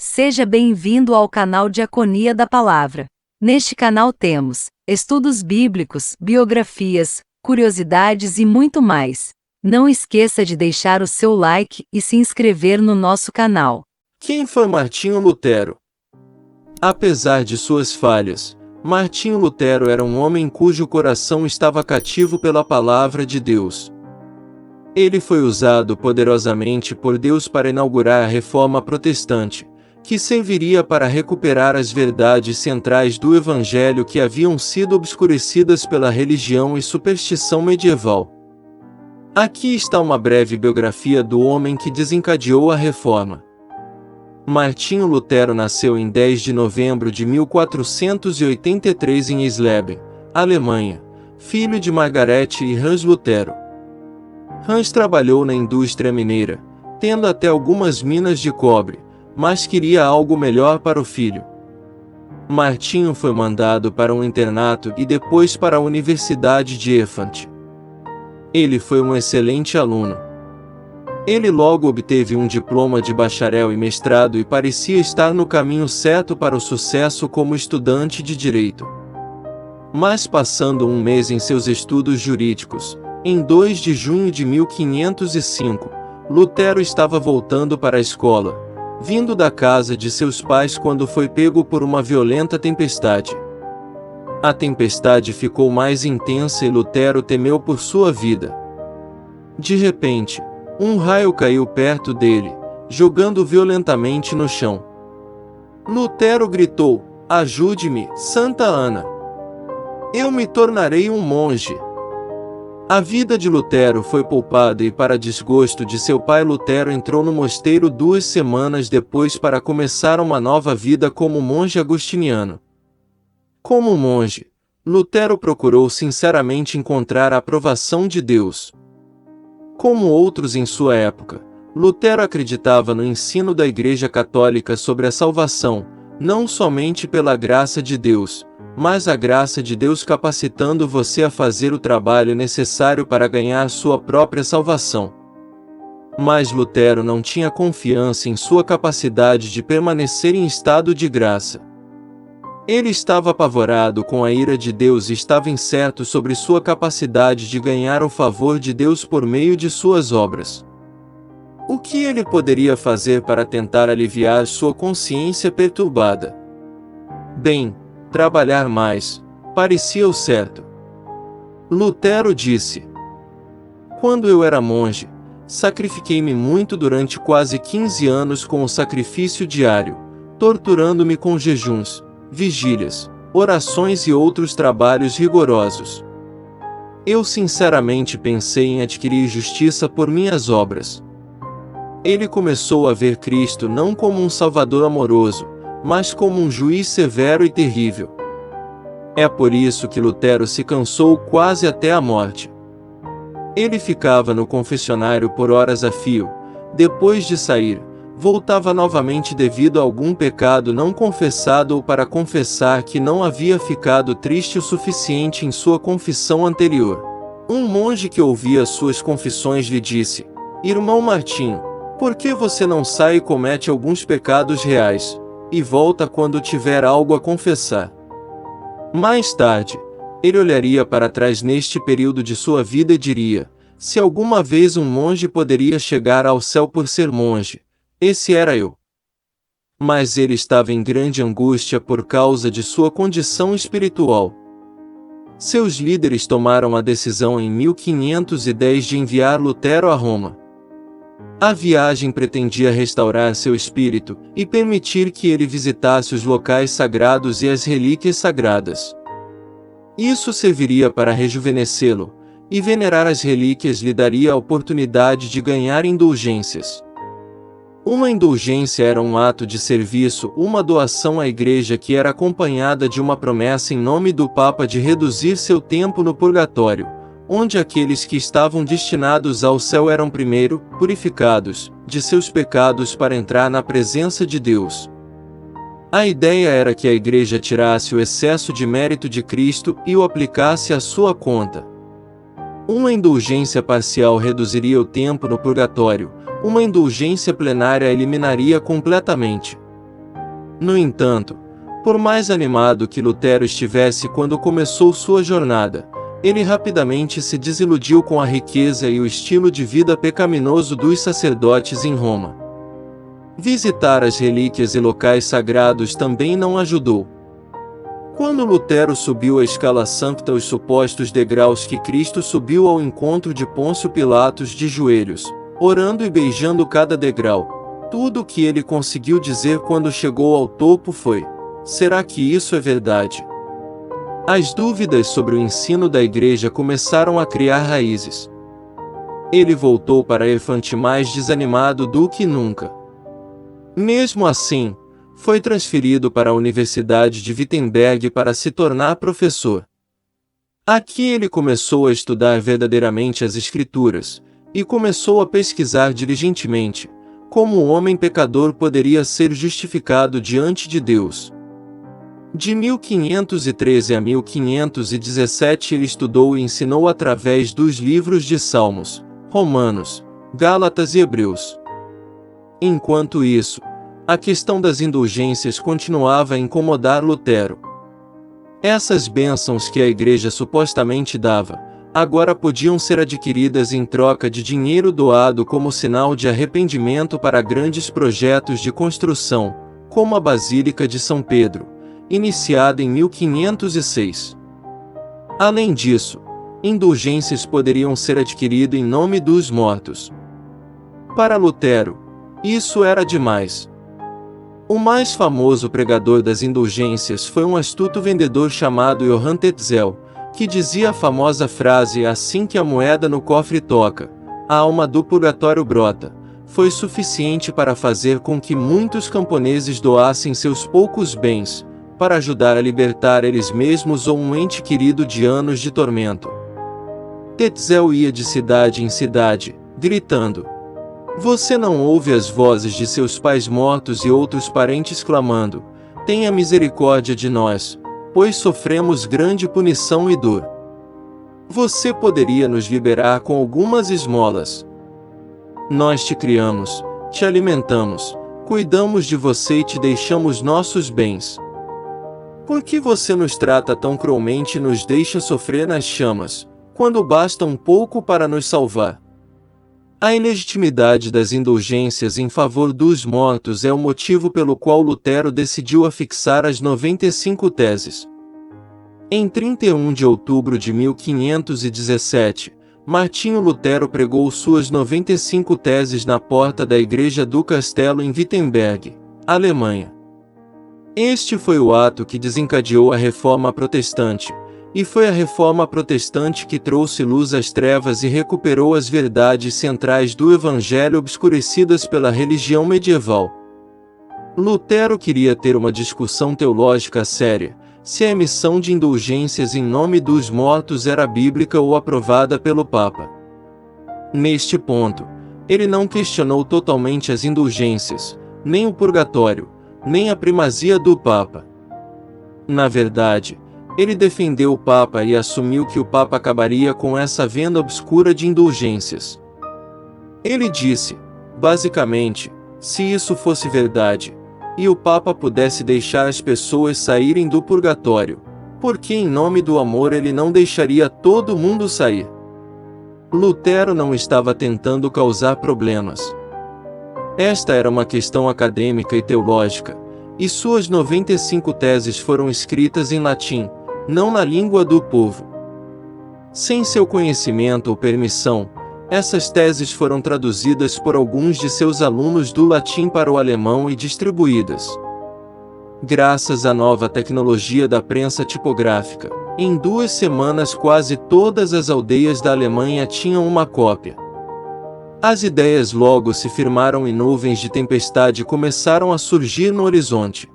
Seja bem-vindo ao canal Diaconia da Palavra. Neste canal temos estudos bíblicos, biografias, curiosidades e muito mais. Não esqueça de deixar o seu like e se inscrever no nosso canal. Quem foi Martinho Lutero? Apesar de suas falhas, Martinho Lutero era um homem cujo coração estava cativo pela palavra de Deus. Ele foi usado poderosamente por Deus para inaugurar a Reforma Protestante, que serviria para recuperar as verdades centrais do Evangelho que haviam sido obscurecidas pela religião e superstição medieval. Aqui está uma breve biografia do homem que desencadeou a Reforma. Martinho Lutero nasceu em 10 de novembro de 1483 em Eisleben, Alemanha, filho de Margaret e Hans Lutero. Hans trabalhou na indústria mineira, tendo até algumas minas de cobre, mas queria algo melhor para o filho. Martinho foi mandado para um internato e depois para a Universidade de Erfurt. Ele foi um excelente aluno. Ele logo obteve um diploma de bacharel e mestrado e parecia estar no caminho certo para o sucesso como estudante de direito. Mas passando um mês em seus estudos jurídicos, em 2 de junho de 1505, Lutero estava voltando para a escola, vindo da casa de seus pais quando foi pego por uma violenta tempestade. A tempestade ficou mais intensa e Lutero temeu por sua vida. De repente, um raio caiu perto dele, jogando violentamente no chão. Lutero gritou: "Ajude-me, Santa Ana! Eu me tornarei um monge!" A vida de Lutero foi poupada e, para desgosto de seu pai, Lutero entrou no mosteiro 2 semanas depois para começar uma nova vida como monge agostiniano. Como monge, Lutero procurou sinceramente encontrar a aprovação de Deus. Como outros em sua época, Lutero acreditava no ensino da Igreja Católica sobre a salvação, não somente pela graça de Deus, mas a graça de Deus capacitando você a fazer o trabalho necessário para ganhar sua própria salvação. Mas Lutero não tinha confiança em sua capacidade de permanecer em estado de graça. Ele estava apavorado com a ira de Deus e estava incerto sobre sua capacidade de ganhar o favor de Deus por meio de suas obras. O que ele poderia fazer para tentar aliviar sua consciência perturbada? Bem, trabalhar mais, parecia o certo. Lutero disse: "Quando eu era monge, sacrifiquei-me muito durante quase 15 anos com o sacrifício diário, torturando-me com jejuns, vigílias, orações e outros trabalhos rigorosos. Eu sinceramente pensei em adquirir justiça por minhas obras." Ele começou a ver Cristo não como um Salvador amoroso, mas como um juiz severo e terrível. É por isso que Lutero se cansou quase até a morte. Ele ficava no confessionário por horas a fio. Depois de sair, voltava novamente devido a algum pecado não confessado ou para confessar que não havia ficado triste o suficiente em sua confissão anterior. Um monge que ouvia suas confissões lhe disse: "Irmão Martinho, por que você não sai e comete alguns pecados reais, e volta quando tiver algo a confessar?" Mais tarde, ele olharia para trás neste período de sua vida e diria: "Se alguma vez um monge poderia chegar ao céu por ser monge, esse era eu." Mas ele estava em grande angústia por causa de sua condição espiritual. Seus líderes tomaram a decisão em 1510 de enviar Lutero a Roma. A viagem pretendia restaurar seu espírito e permitir que ele visitasse os locais sagrados e as relíquias sagradas. Isso serviria para rejuvenescê-lo, e venerar as relíquias lhe daria a oportunidade de ganhar indulgências. Uma indulgência era um ato de serviço, uma doação à Igreja que era acompanhada de uma promessa em nome do Papa de reduzir seu tempo no purgatório, onde aqueles que estavam destinados ao céu eram primeiro purificados de seus pecados para entrar na presença de Deus. A ideia era que a Igreja tirasse o excesso de mérito de Cristo e o aplicasse à sua conta. Uma indulgência parcial reduziria o tempo no purgatório, uma indulgência plenária eliminaria completamente. No entanto, por mais animado que Lutero estivesse quando começou sua jornada, ele rapidamente se desiludiu com a riqueza e o estilo de vida pecaminoso dos sacerdotes em Roma. Visitar as relíquias e locais sagrados também não ajudou. Quando Lutero subiu a escala sancta, os supostos degraus que Cristo subiu ao encontro de Pôncio Pilatos de joelhos, orando e beijando cada degrau, tudo o que ele conseguiu dizer quando chegou ao topo foi: será que isso é verdade? As dúvidas sobre o ensino da Igreja começaram a criar raízes. Ele voltou para Erfurt mais desanimado do que nunca. Mesmo assim, foi transferido para a Universidade de Wittenberg para se tornar professor. Aqui ele começou a estudar verdadeiramente as Escrituras, e começou a pesquisar diligentemente como um homem pecador poderia ser justificado diante de Deus. De 1513 a 1517 ele estudou e ensinou através dos livros de Salmos, Romanos, Gálatas e Hebreus. Enquanto isso, a questão das indulgências continuava a incomodar Lutero. Essas bênçãos que a Igreja supostamente dava, agora podiam ser adquiridas em troca de dinheiro doado como sinal de arrependimento para grandes projetos de construção, como a Basílica de São Pedro, iniciada em 1506. Além disso, indulgências poderiam ser adquiridas em nome dos mortos. Para Lutero, isso era demais. O mais famoso pregador das indulgências foi um astuto vendedor chamado Johann Tetzel, que dizia a famosa frase: assim que a moeda no cofre toca, a alma do purgatório brota. Foi suficiente para fazer com que muitos camponeses doassem seus poucos bens, para ajudar a libertar eles mesmos ou um ente querido de anos de tormento. Tetzel ia de cidade em cidade, gritando: você não ouve as vozes de seus pais mortos e outros parentes clamando: tenha misericórdia de nós, pois sofremos grande punição e dor. Você poderia nos liberar com algumas esmolas. Nós te criamos, te alimentamos, cuidamos de você e te deixamos nossos bens. Por que você nos trata tão cruelmente e nos deixa sofrer nas chamas, quando basta um pouco para nos salvar? A ilegitimidade das indulgências em favor dos mortos é o motivo pelo qual Lutero decidiu afixar as 95 teses. Em 31 de outubro de 1517, Martinho Lutero pregou suas 95 teses na porta da Igreja do Castelo em Wittenberg, Alemanha. Este foi o ato que desencadeou a Reforma Protestante, e foi a Reforma Protestante que trouxe luz às trevas e recuperou as verdades centrais do Evangelho obscurecidas pela religião medieval. Lutero queria ter uma discussão teológica séria, se a emissão de indulgências em nome dos mortos era bíblica ou aprovada pelo Papa. Neste ponto, ele não questionou totalmente as indulgências, nem o purgatório, nem a primazia do Papa. Na verdade, ele defendeu o Papa e assumiu que o Papa acabaria com essa venda obscura de indulgências. Ele disse, basicamente, se isso fosse verdade, e o Papa pudesse deixar as pessoas saírem do purgatório, por que em nome do amor ele não deixaria todo mundo sair? Lutero não estava tentando causar problemas. Esta era uma questão acadêmica e teológica, e suas 95 teses foram escritas em latim, não na língua do povo. Sem seu conhecimento ou permissão, essas teses foram traduzidas por alguns de seus alunos do latim para o alemão e distribuídas. Graças à nova tecnologia da prensa tipográfica, em 2 semanas quase todas as aldeias da Alemanha tinham uma cópia. As ideias logo se firmaram e nuvens de tempestade começaram a surgir no horizonte.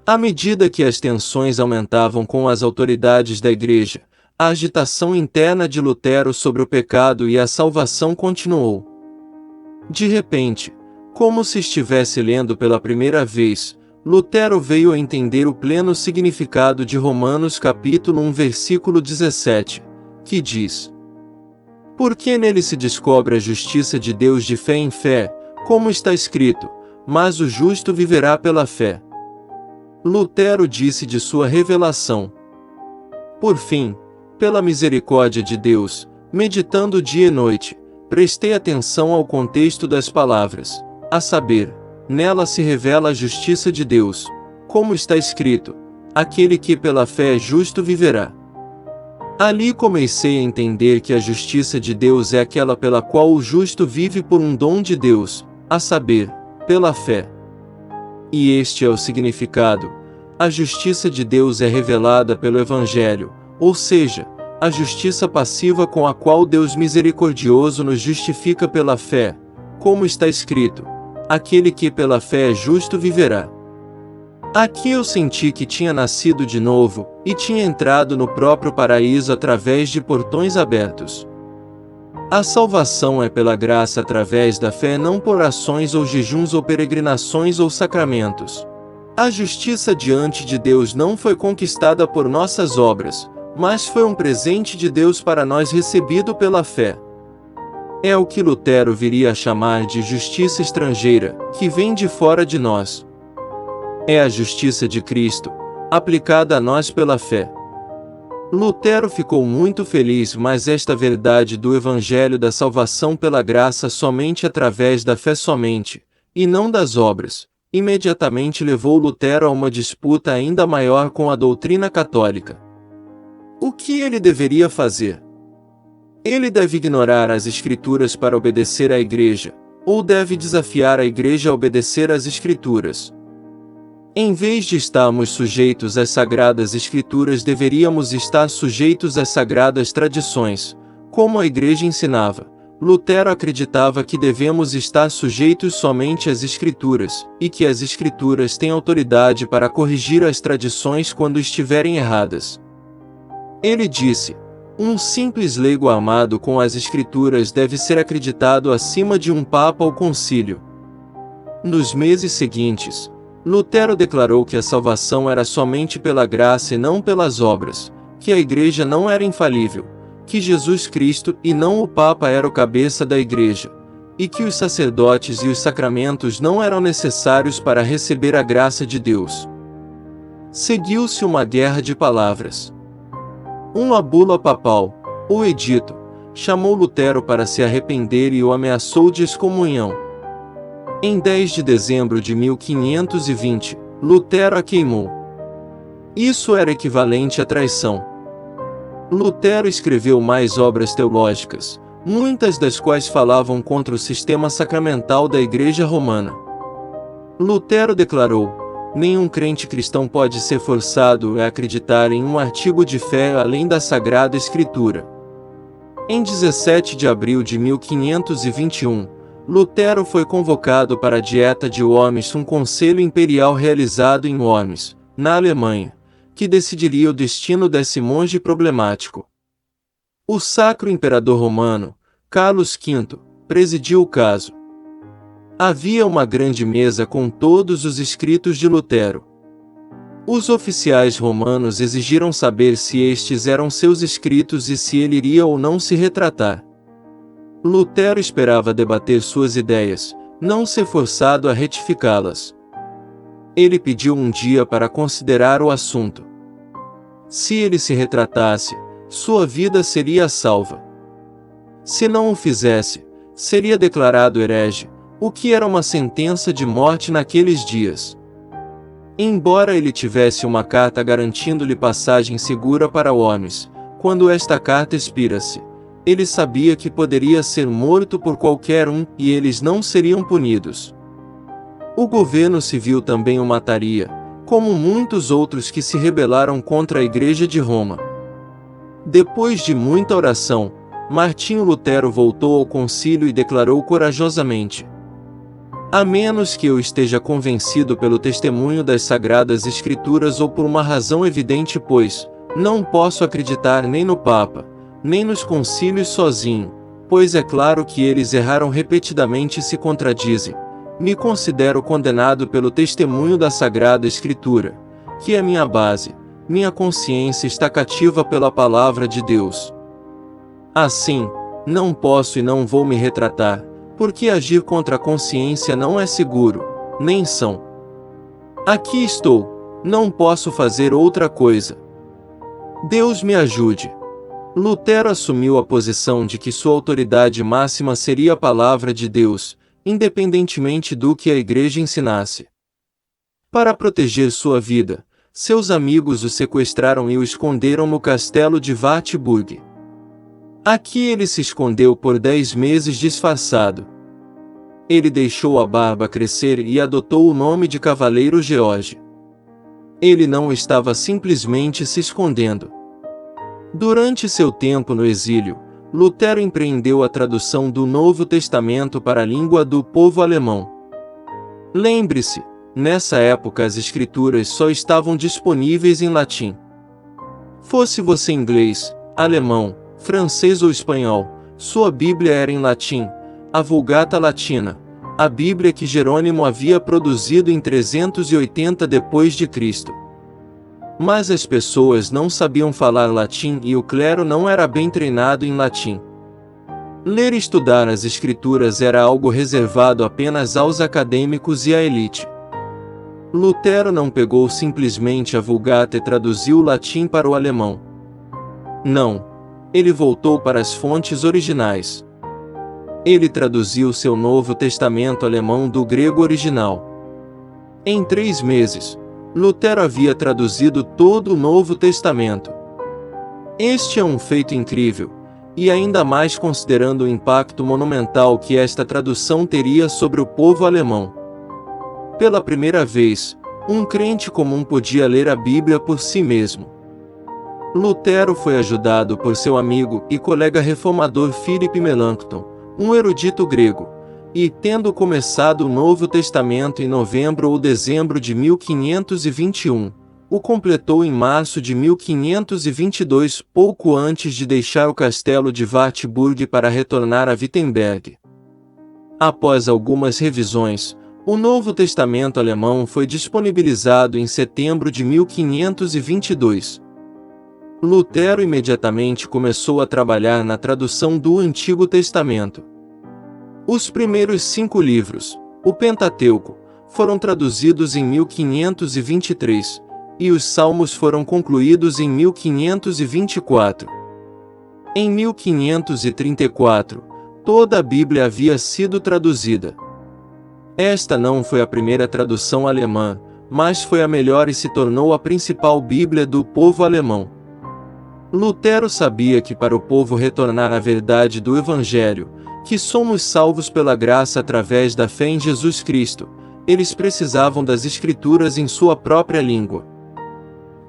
À medida que as tensões aumentavam com as autoridades da Igreja, a agitação interna de Lutero sobre o pecado e a salvação continuou. De repente, como se estivesse lendo pela primeira vez, Lutero veio a entender o pleno significado de Romanos capítulo 1 versículo 17, que diz: porque nele se descobre a justiça de Deus de fé em fé, como está escrito, mas o justo viverá pela fé. Lutero disse de sua revelação. Por fim, pela misericórdia de Deus, meditando dia e noite, prestei atenção ao contexto das palavras, a saber, nela se revela a justiça de Deus, como está escrito, aquele que pela fé é justo viverá. Ali comecei a entender que a justiça de Deus é aquela pela qual o justo vive por um dom de Deus, a saber, pela fé. E este é o significado. A justiça de Deus é revelada pelo Evangelho, ou seja, a justiça passiva com a qual Deus misericordioso nos justifica pela fé, como está escrito, aquele que pela fé é justo viverá. Aqui eu senti que tinha nascido de novo, e tinha entrado no próprio paraíso através de portões abertos. A salvação é pela graça através da fé, não por ações ou jejuns ou peregrinações ou sacramentos. A justiça diante de Deus não foi conquistada por nossas obras, mas foi um presente de Deus para nós recebido pela fé. É o que Lutero viria a chamar de justiça estrangeira, que vem de fora de nós. É a justiça de Cristo, aplicada a nós pela fé. Lutero ficou muito feliz, mas esta verdade do Evangelho da salvação pela graça somente através da fé somente, e não das obras, imediatamente levou Lutero a uma disputa ainda maior com a doutrina católica. O que ele deveria fazer? Ele deve ignorar as Escrituras para obedecer à Igreja, ou deve desafiar a Igreja a obedecer às Escrituras? Em vez de estarmos sujeitos às Sagradas Escrituras, deveríamos estar sujeitos às sagradas tradições, como a Igreja ensinava. Lutero acreditava que devemos estar sujeitos somente às Escrituras, e que as Escrituras têm autoridade para corrigir as tradições quando estiverem erradas. Ele disse: um simples leigo amado com as Escrituras deve ser acreditado acima de um papa ou concílio. Nos meses seguintes, Lutero declarou que a salvação era somente pela graça e não pelas obras, que a Igreja não era infalível, que Jesus Cristo e não o Papa era o cabeça da Igreja, e que os sacerdotes e os sacramentos não eram necessários para receber a graça de Deus. Seguiu-se uma guerra de palavras. Uma bula papal, o edito, chamou Lutero para se arrepender e o ameaçou de excomunhão. Em 10 de dezembro de 1520, Lutero a queimou. Isso era equivalente à traição. Lutero escreveu mais obras teológicas, muitas das quais falavam contra o sistema sacramental da Igreja Romana. Lutero declarou: nenhum crente cristão pode ser forçado a acreditar em um artigo de fé além da Sagrada Escritura. Em 17 de abril de 1521, Lutero foi convocado para a Dieta de Worms, um conselho imperial realizado em Worms, na Alemanha, que decidiria o destino desse monge problemático. O Sacro Imperador Romano, Carlos V, presidiu o caso. Havia uma grande mesa com todos os escritos de Lutero. Os oficiais romanos exigiram saber se estes eram seus escritos e se ele iria ou não se retratar. Lutero esperava debater suas ideias, não ser forçado a retificá-las. Ele pediu um dia para considerar o assunto. Se ele se retratasse, sua vida seria salva. Se não o fizesse, seria declarado herege, o que era uma sentença de morte naqueles dias. Embora ele tivesse uma carta garantindo-lhe passagem segura para Worms, quando esta carta expira-se, ele sabia que poderia ser morto por qualquer um e eles não seriam punidos. O governo civil também o mataria, como muitos outros que se rebelaram contra a Igreja de Roma. Depois de muita oração, Martinho Lutero voltou ao concílio e declarou corajosamente: a menos que eu esteja convencido pelo testemunho das Sagradas Escrituras ou por uma razão evidente, pois não posso acreditar nem no Papa, nem nos concílios sozinho, pois é claro que eles erraram repetidamente e se contradizem. Me considero condenado pelo testemunho da Sagrada Escritura, que é minha base. Minha consciência está cativa pela palavra de Deus. Assim, não posso e não vou me retratar, porque agir contra a consciência não é seguro, nem são. Aqui estou, Não posso fazer outra coisa. Deus me ajude. Lutero assumiu a posição de que sua autoridade máxima seria a palavra de Deus, independentemente do que a Igreja ensinasse. Para proteger sua vida, seus amigos o sequestraram e o esconderam no castelo de Wartburg. Aqui ele se escondeu por 10 meses disfarçado. Ele deixou a barba crescer e adotou o nome de Cavaleiro George. Ele não estava simplesmente se escondendo. Durante seu tempo no exílio, Lutero empreendeu a tradução do Novo Testamento para a língua do povo alemão. Lembre-se, nessa época as escrituras só estavam disponíveis em latim. Fosse você inglês, alemão, francês ou espanhol, sua Bíblia era em latim, a Vulgata Latina, a Bíblia que Jerônimo havia produzido em 380 d.C. Mas as pessoas não sabiam falar latim e o clero não era bem treinado em latim. Ler e estudar as escrituras era algo reservado apenas aos acadêmicos e à elite. Lutero não pegou simplesmente a Vulgata e traduziu o latim para o alemão. Não, ele voltou para as fontes originais. Ele traduziu seu Novo Testamento alemão do grego original. Em 3 meses, Lutero havia traduzido todo o Novo Testamento. Este é um feito incrível, e ainda mais considerando o impacto monumental que esta tradução teria sobre o povo alemão. Pela primeira vez, um crente comum podia ler a Bíblia por si mesmo. Lutero foi ajudado por seu amigo e colega reformador Philip Melanchthon, um erudito grego, e, tendo começado o Novo Testamento em novembro ou dezembro de 1521, o completou em março de 1522, pouco antes de deixar o castelo de Wartburg para retornar a Wittenberg. Após algumas revisões, o Novo Testamento alemão foi disponibilizado em setembro de 1522. Lutero imediatamente começou a trabalhar na tradução do Antigo Testamento. Os primeiros 5 livros, o Pentateuco, foram traduzidos em 1523, e os Salmos foram concluídos em 1524. Em 1534, toda a Bíblia havia sido traduzida. Esta não foi a primeira tradução alemã, mas foi a melhor e se tornou a principal Bíblia do povo alemão. Lutero sabia que para o povo retornar à verdade do Evangelho, que somos salvos pela graça através da fé em Jesus Cristo, eles precisavam das Escrituras em sua própria língua.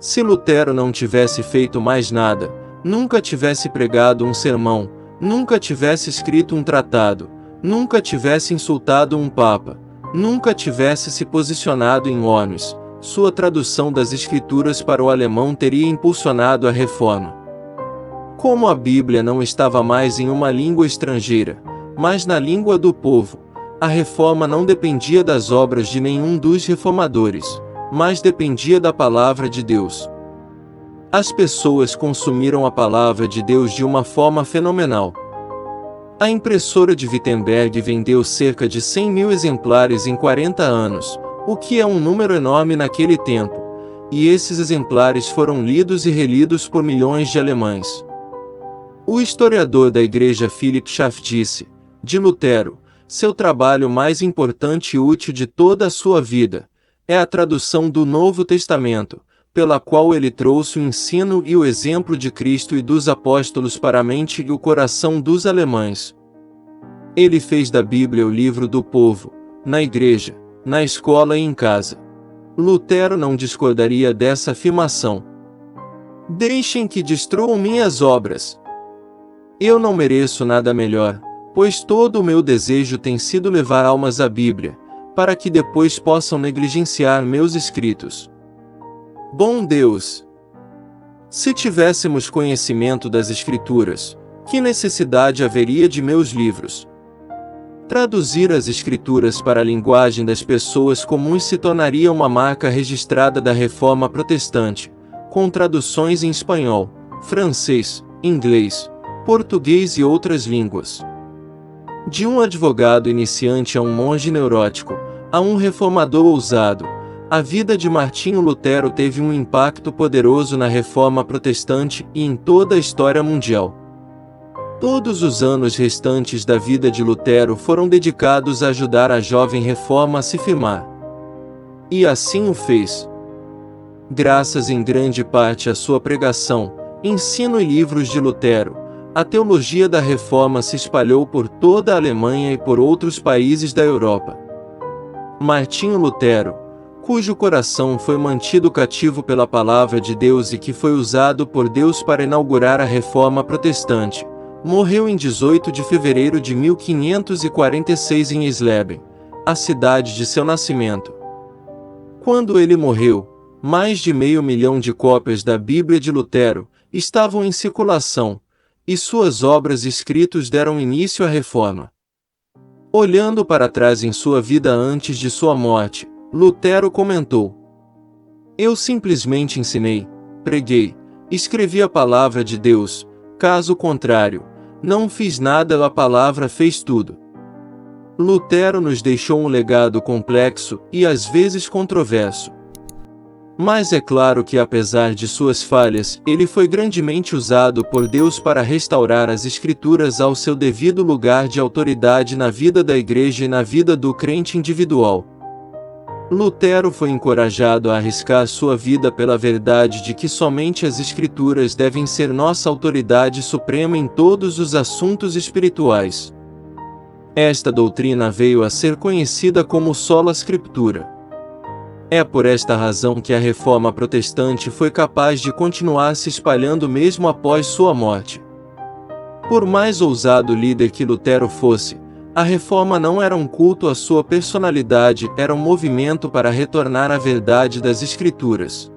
Se Lutero não tivesse feito mais nada, nunca tivesse pregado um sermão, nunca tivesse escrito um tratado, nunca tivesse insultado um papa, nunca tivesse se posicionado em ONUs, sua tradução das Escrituras para o alemão teria impulsionado a reforma. Como a Bíblia não estava mais em uma língua estrangeira, mas na língua do povo, a reforma não dependia das obras de nenhum dos reformadores, mas dependia da palavra de Deus. As pessoas consumiram a palavra de Deus de uma forma fenomenal. A impressora de Wittenberg vendeu cerca de 100.000 exemplares em 40 anos, o que é um número enorme naquele tempo, e esses exemplares foram lidos e relidos por milhões de alemães. O historiador da Igreja Philip Schaff disse, de Lutero, seu trabalho mais importante e útil de toda a sua vida é a tradução do Novo Testamento, pela qual ele trouxe o ensino e o exemplo de Cristo e dos apóstolos para a mente e o coração dos alemães. Ele fez da Bíblia o livro do povo, na igreja, na escola e em casa. Lutero não discordaria dessa afirmação. Deixem que destruam minhas obras. Eu não mereço nada melhor, pois todo o meu desejo tem sido levar almas à Bíblia, para que depois possam negligenciar meus escritos. Bom Deus! Se tivéssemos conhecimento das Escrituras, que necessidade haveria de meus livros? Traduzir as Escrituras para a linguagem das pessoas comuns se tornaria uma marca registrada da Reforma Protestante, com traduções em espanhol, francês, inglês, português e outras línguas. De um advogado iniciante a um monge neurótico, a um reformador ousado, A vida de Martinho Lutero teve um impacto poderoso na Reforma Protestante e em toda a história mundial. Todos os anos restantes da vida de Lutero foram dedicados a ajudar a jovem Reforma a se firmar. E assim o fez. Graças em grande parte à sua pregação, ensino e livros de Lutero, a teologia da Reforma se espalhou por toda a Alemanha e por outros países da Europa. Martinho Lutero, cujo coração foi mantido cativo pela palavra de Deus e que foi usado por Deus para inaugurar a Reforma Protestante, morreu em 18 de fevereiro de 1546 em Eisleben, a cidade de seu nascimento. Quando ele morreu, mais de 500.000 de cópias da Bíblia de Lutero estavam em circulação, e suas obras e escritos deram início à Reforma. Olhando para trás em sua vida antes de sua morte, Lutero comentou: "Eu simplesmente ensinei, preguei, escrevi a palavra de Deus, caso contrário, não fiz nada, a palavra fez tudo." Lutero nos deixou um legado complexo e às vezes controverso. Mas é claro que apesar de suas falhas, ele foi grandemente usado por Deus para restaurar as Escrituras ao seu devido lugar de autoridade na vida da Igreja e na vida do crente individual. Lutero foi encorajado a arriscar sua vida pela verdade de que somente as Escrituras devem ser nossa autoridade suprema em todos os assuntos espirituais. Esta doutrina veio a ser conhecida como sola Scriptura. É por esta razão que a Reforma Protestante foi capaz de continuar se espalhando mesmo após sua morte. Por mais ousado líder que Lutero fosse, a Reforma não era um culto à sua personalidade, era um movimento para retornar à verdade das Escrituras.